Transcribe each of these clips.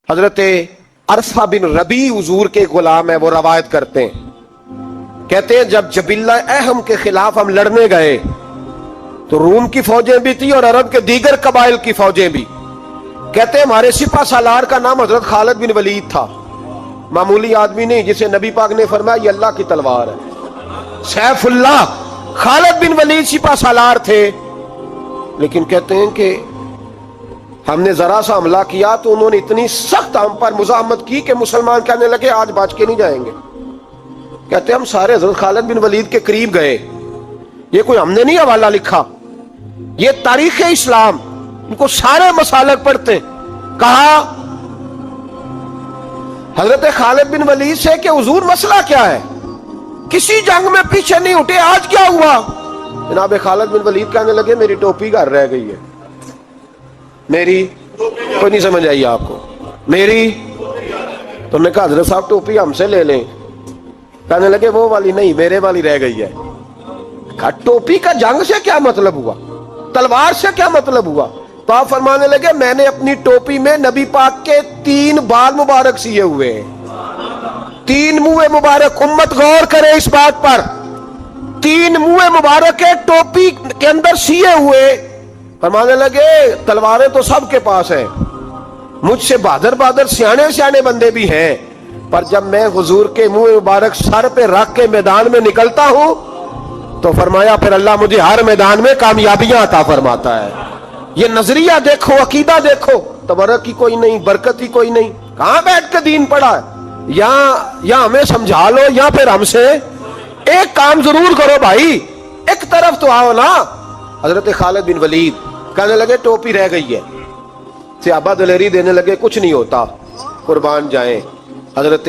حضرت عرفہ بن ربی حضور کے غلام ہے، وہ روایت کرتے ہیں، کہتے ہیں جب جبلہ اہم کے خلاف ہم لڑنے گئے تو روم کی فوجیں بھی تھی اور عرب کے دیگر قبائل کی فوجیں بھی. کہتے ہیں ہمارے سپہ سالار کا نام حضرت خالد بن ولید تھا، معمولی آدمی نہیں جسے نبی پاک نے فرمایا یہ اللہ کی تلوار ہے. سیف اللہ خالد بن ولید سپہ سالار تھے، لیکن کہتے ہیں کہ ہم نے ذرا سا حملہ کیا تو انہوں نے اتنی سخت ہم پر مزاحمت کی کہ مسلمان کہنے لگے آج بچ کے نہیں جائیں گے. کہتے ہیں ہم سارے حضرت خالد بن ولید کے قریب گئے. یہ کوئی ہم نے نہیں حوالہ لکھا، یہ تاریخ اسلام، ان کو سارے مسالک پڑھتے. کہا حضرت خالد بن ولید سے کہ حضور مسئلہ کیا ہے، کسی جنگ میں پیچھے نہیں اٹھے، آج کیا ہوا؟ جناب خالد بن ولید کہنے لگے میری ٹوپی گھر رہ گئی ہے. میری کوئی نہیں سمجھ آئی آپ کو؟ میری تو نے کہا حضرت صاحب ٹوپی ہم سے لے لیں. کہنے لگے وہ والی نہیں، میرے والی رہ گئی ہے. کہا ٹوپی کا جنگ سے کیا مطلب ہوا، تلوار سے کیا مطلب ہوا؟ تو آپ فرمانے لگے میں نے اپنی ٹوپی میں نبی پاک کے 3 بال مبارک سیے ہوئے ہیں، 3 منہ مبارک. امت غور کرے اس بات پر، 3 منہ مبارک ہے ٹوپی کے اندر سیے ہوئے. فرمانے لگے تلواریں تو سب کے پاس ہیں، مجھ سے بہادر سیانے بندے بھی ہیں، پر جب میں حضور کے منہ مبارک سر پہ رکھ کے میدان میں نکلتا ہوں تو فرمایا پھر اللہ مجھے ہر میدان میں کامیابیاں عطا فرماتا ہے. یہ نظریہ دیکھو، عقیدہ دیکھو، تبرک ہی کوئی نہیں، برکت ہی کوئی نہیں. کہاں بیٹھ کے دین پڑھا ہے؟ یا ہمیں سمجھا لو یا پھر ہم سے ایک کام ضرور کرو بھائی، ایک طرف تو آؤ نا. حضرت خالد بن ولید کہنے لگے ٹوپی رہ گئی ہے. صحابہ دلیری دینے لگے کچھ نہیں ہوتا، قربان جائیں. حضرت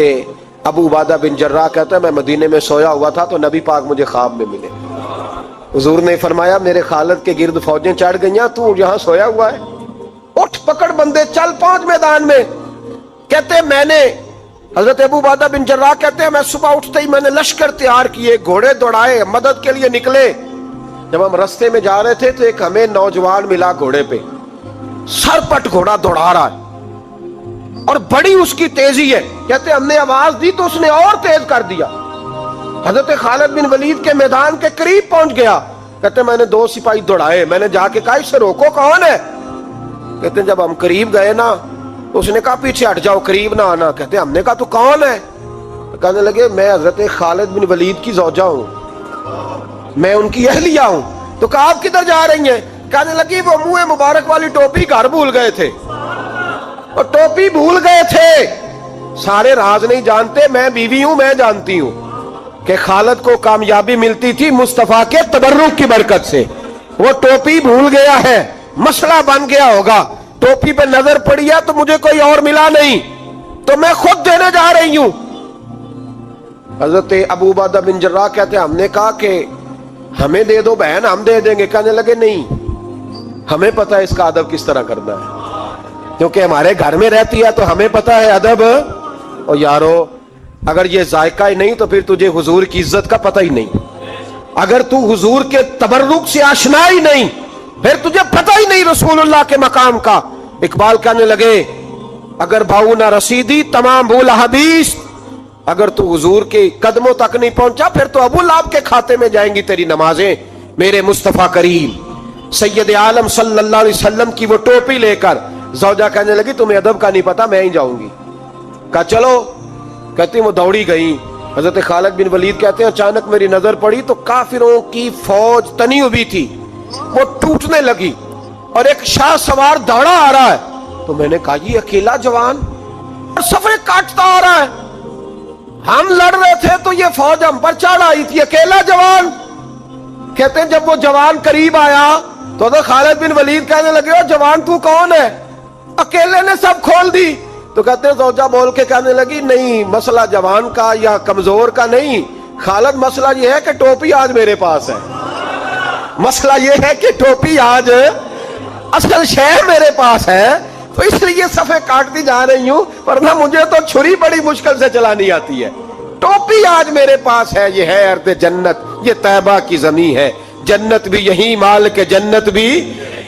ابو عبادہ بن جراح کہتا ہے میں مدینے میں سویا ہوا تھا تو نبی پاک مجھے خواب میں ملے. حضور نے فرمایا میرے خالد کے گرد فوجیں چڑھ گئیں، تو یہاں سویا ہوا ہے، اٹھ پکڑ بندے چل پہنچ میدان میں. کہتے میں نے حضرت ابو عبادہ بن جراح کہتے ہیں میں صبح اٹھتے ہی میں نے لشکر تیار کیے، گھوڑے دوڑائے، مدد کے لیے نکلے. جب ہم رستے میں جا رہے تھے تو ایک ہمیں نوجوان ملا گھوڑے پہ، سر پٹ گھوڑا دوڑا رہا ہے اور بڑی اس کی تیزی ہے. کہتے ہم نے آواز دی تو اس نے اور تیز کر دیا. حضرت خالد بن ولید کے میدان کے قریب پہنچ گیا. کہتے میں نے 2 سپاہی دوڑائے، میں نے جا کے کہا اس سے روکو کون ہے. کہتے جب ہم قریب گئے نا تو اس نے کہا پیچھے ہٹ جاؤ، قریب نہ آنا. کہتے ہم نے کہا تو کون ہے؟ کہنے لگے میں حضرت خالد بن ولید کی زوجہ ہوں، میں ان کی اہلیہ ہوں. تو کہا آپ کدھر جا رہی ہیں؟ کہنے لگی وہ منہ مبارک والی ٹوپی گھر بھول گئے تھے، اور ٹوپی بھول گئے تھے. سارے راز نہیں جانتے، میں بیوی ہوں، میں جانتی ہوں کہ خالد کو کامیابی ملتی تھی مصطفیٰ کے تبرک کی برکت سے. وہ ٹوپی بھول گیا ہے، مسئلہ بن گیا ہوگا. ٹوپی پہ نظر پڑی ہے تو مجھے کوئی اور ملا نہیں تو میں خود دینے جا رہی ہوں. حضرت ابو عبادہ بن جراح کہتے ہیں ہم نے کہا کہ ہمیں دے دو بہن، ہم دے دیں گے. کہنے لگے نہیں، ہمیں پتہ ہے اس کا ادب کس طرح کرنا ہے، کیونکہ ہمارے گھر میں رہتی ہے تو ہمیں پتہ ہے ادب. اور یارو اگر یہ ذائقہ ہی نہیں تو پھر تجھے حضور کی عزت کا پتہ ہی نہیں. اگر تو حضور کے تبرک سے آشنا ہی نہیں پھر تجھے پتہ ہی نہیں رسول اللہ کے مقام کا. اقبال کہنے لگے اگر بھاؤ نہ رسیدی تمام بھول حدیث، اگر تو حضور کے قدموں تک نہیں پہنچا پھر تو ابو لہب کے کھاتے میں جائیں گی تیری نمازیں. میرے مصطفیٰ کریم سید عالم صلی اللہ علیہ وسلم کی وہ ٹوپی لے کر زوجہ کہنے لگی تمہیں ادب کا نہیں پتا، میں ہی جاؤں گی. کہا چلو. کہتی وہ دوڑی گئی. حضرت خالد بن ولید کہتے ہیں اچانک میری نظر پڑی تو کافروں کی فوج تنی ہوئی تھی، وہ ٹوٹنے لگی اور ایک شاہ سوار دوڑا آ رہا ہے. تو میں نے کہا یہ اکیلا جوان صفیں کاٹتا آ رہا ہے، ہم لڑ رہے تھے تو یہ فوج ہم پر چڑھ آئی تھی، اکیلا جوان. کہتے ہیں جب وہ جوان قریب آیا تو خالد بن ولید کہنے لگے جوان تو کون ہے، اکیلے نے سب کھول دی. تو کہتے ہیں زوجہ بول کے کہنے لگی نہیں مسئلہ جوان کا یا کمزور کا نہیں خالد، مسئلہ یہ ہے کہ ٹوپی آج میرے پاس ہے. مسئلہ یہ ہے کہ ٹوپی آج اصل شے میرے پاس ہے تو اس لیے صفیں کاٹتی جا رہی ہوں، ورنہ مجھے تو چھری بڑی مشکل سے چلانی آتی ہے. ٹوپی آج میرے پاس ہے. یہ ہے ارض جنت، یہ طیبہ کی زمین ہے، جنت بھی یہی، مال کے جنت بھی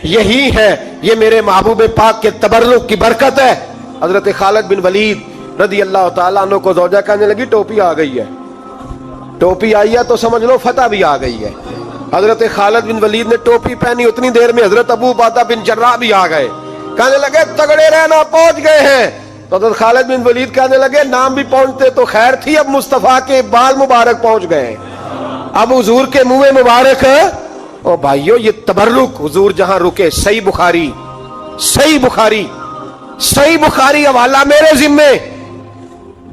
یہی ہے. یہ میرے محبوب پاک کے تبرک کی برکت ہے. حضرت خالد بن ولید رضی اللہ تعالیٰ عنہ کو زوجہ کہنے لگی ٹوپی آ گئی ہے، ٹوپی آئی ہے تو سمجھ لو فتح بھی آ گئی ہے۔ حضرت خالد بن ولید نے ٹوپی پہنی، اتنی دیر میں حضرت ابو عبیدہ بن جراح بھی آ گئے، کہنے لگے تگڑے رہنا، پہنچ گئے ہیں۔ تو حضرت خالد بن ولید کہنے لگے نام بھی پہنچتے تو خیر تھی، اب مصطفیٰ کے بال مبارک پہنچ گئے، اب حضور کے منہ مبارک۔ او بھائیو یہ تبرک حضور جہاں رکے، صحیح بخاری، صحیح بخاری، صحیح بخاری حوالہ میرے ذمے۔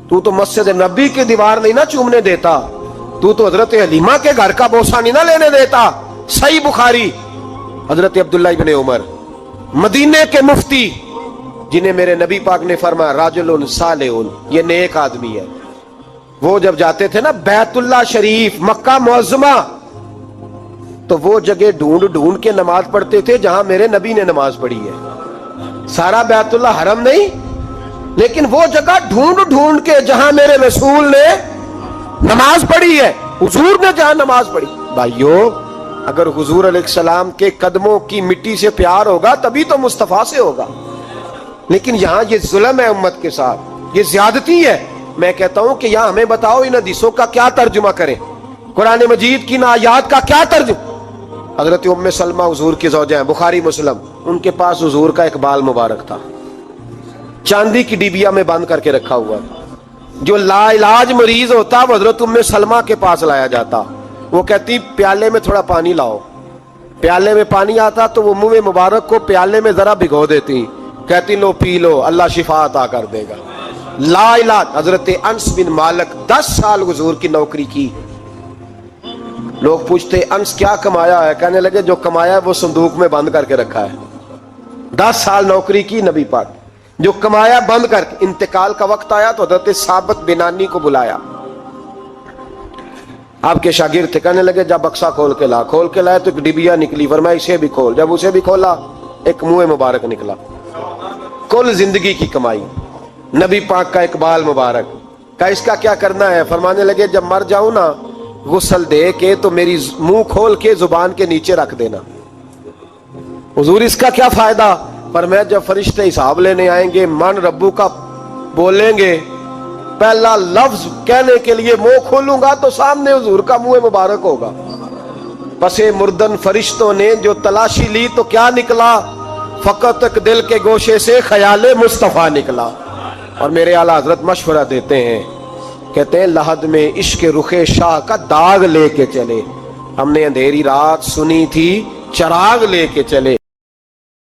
تو مسجد نبی کی دیوار نہیں نہ چومنے دیتا، تو حضرت حلیمہ کے گھر کا بوسہ نہیں نہ لینے دیتا۔ صحیح بخاری۔ حضرت عبداللہ ابن عمر مدینے کے مفتی، جنہیں میرے نبی پاک نے فرمایا راجل صالح، یہ نیک آدمی ہے، وہ جب جاتے تھے نا بیت اللہ شریف مکہ معظمہ، تو وہ جگہ ڈھونڈ ڈھونڈ کے نماز پڑھتے تھے جہاں میرے نبی نے نماز پڑھی ہے۔ سارا بیت اللہ حرم نہیں، لیکن وہ جگہ ڈھونڈ ڈھونڈ کے جہاں میرے رسول نے نماز پڑھی ہے، حضور نے جہاں نماز پڑھی۔ بھائیو اگر حضور علیہ السلام کے قدموں کی مٹی سے پیار ہوگا تبھی تو مصطفیٰ سے ہوگا، لیکن یہاں یہ ظلم ہے امت کے ساتھ، یہ زیادتی ہے۔ میں کہتا ہوں کہ یہاں ہمیں بتاؤ ان حدیثوں کا کیا ترجمہ کریں، قرآن مجید کی ان آیات کا کیا ترجمہ۔ حضرت ام سلمہ حضور کی زوجہ ہیں، بخاری مسلم، ان کے پاس حضور کا ایک بال مبارک تھا، چاندی کی ڈیبیا میں بند کر کے رکھا ہوا، جو لا علاج مریض ہوتا وہ حضرت ام سلمہ کے پاس لایا جاتا، وہ کہتی پیالے میں تھوڑا پانی لاؤ، پیالے میں پانی آتا تو وہ منہ مبارک کو پیالے میں ذرا بھگو دیتی، کہتی لو پی لو اللہ شفا عطا کر دے گا۔ لا علاج۔ حضرت انس بن مالک 10 سال حضور کی نوکری کی، لوگ پوچھتے انس کیا کمایا ہے، کہنے لگے جو کمایا ہے وہ صندوق میں بند کر کے رکھا ہے۔ 10 سال نوکری کی نبی پاک، جو کمایا بند کر کے، انتقال کا وقت آیا تو حضرت ثابت بنانی کو بلایا، آپ کے شاگرد تھے، کہنے لگے جب بکسا کھول کے لا، کھول کے لائے تو ایک ڈبیا نکلی، فرمایا اسے بھی کھول، جب اسے بھی کھولا ایک منہ مبارک نکلا، کل زندگی کی کمائی، نبی پاک کا اقبال مبارک۔ کہا اس کا کیا کرنا ہے، فرمانے لگے جب مر جاؤں نا غسل دے کے تو میری منہ کھول کے زبان کے نیچے رکھ دینا۔ حضور اس کا کیا فائدہ، پر میں جب فرشتے حساب لینے آئیں گے من ربو کا بولیں گے، پہلا لفظ کہنے کے لیے منہ کھولوں گا تو سامنے حضور کا منہ مبارک ہوگا۔ پسے مردن فرشتوں نے جو تلاشی لی تو کیا نکلا، فقط ایک دل کے گوشے سے خیال مصطفیٰ نکلا۔ اور میرے اعلیٰ حضرت مشورہ دیتے ہیں، کہتے ہیں لحد میں عشق رخ شاہ کا داغ لے کے چلے، ہم نے اندھیری رات سنی تھی چراغ لے کے چلے۔